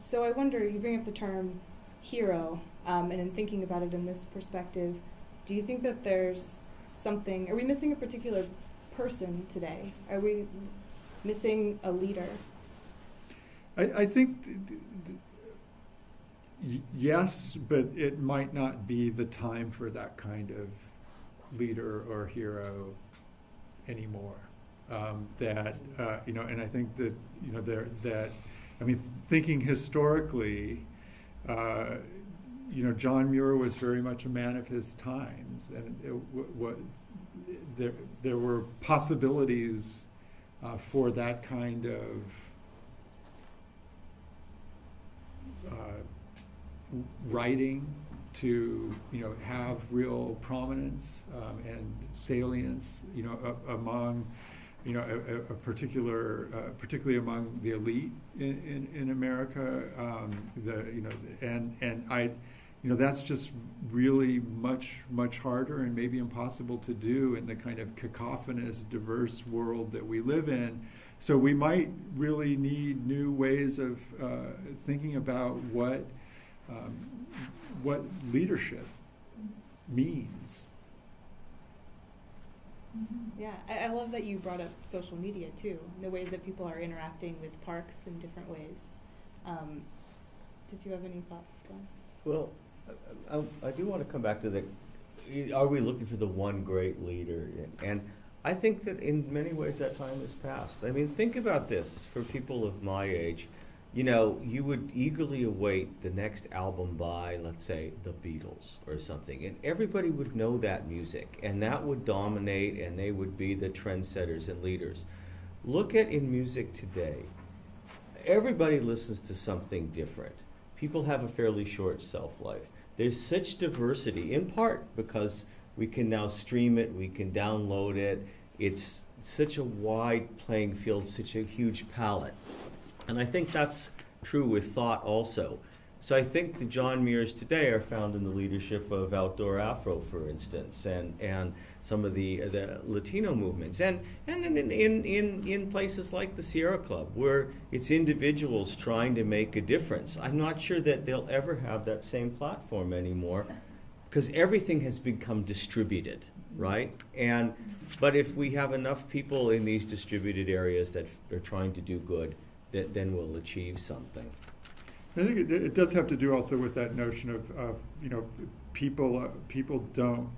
So I wonder, you bring up the term hero, and in thinking about it in this perspective, do you think that there's something, are we missing a particular person today? Are we missing a leader? I think yes, but it might not be the time for that kind of leader or hero anymore. And I think that thinking historically, John Muir was very much a man of his times, and there were possibilities for that kind of writing to have real prominence and salience among a particular particularly among the elite in America, that's just really much harder and maybe impossible to do in the kind of cacophonous, diverse world that we live in. So we might really need new ways of thinking about what leadership means. Mm-hmm. Yeah, I love that you brought up social media too, the ways that people are interacting with parks in different ways. Did you have any thoughts, Glenn? Well, I do want to come back to are we looking for the one great leader? And I think that in many ways that time has passed. I mean, think about this for people of my age. You would eagerly await the next album by, let's say, the Beatles or something, and everybody would know that music, and that would dominate, and they would be the trendsetters and leaders. Look at in music today. Everybody listens to something different. People have a fairly short shelf-life. There's such diversity, in part because we can now stream it, we can download it. It's such a wide playing field, such a huge palette. And I think that's true with thought also. So I think the John Muirs today are found in the leadership of Outdoor Afro, for instance, and some of the Latino movements, and in places like the Sierra Club, where it's individuals trying to make a difference. I'm not sure that they'll ever have that same platform anymore, because everything has become distributed, right? But if we have enough people in these distributed areas that are trying to do good, then we'll achieve something. I think it does have to do also with that notion of people don't.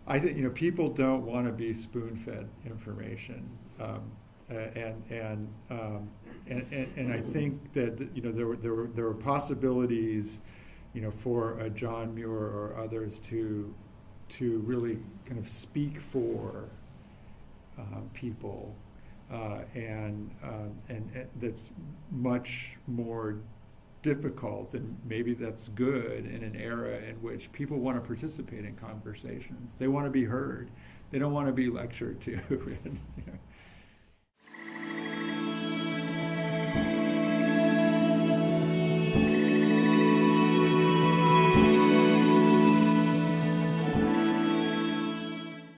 I think people don't want to be spoon-fed information, and I think that there were possibilities, for a John Muir or others to really kind of speak for people. And that's much more difficult, and maybe that's good in an era in which people want to participate in conversations. They want to be heard. They don't want to be lectured to.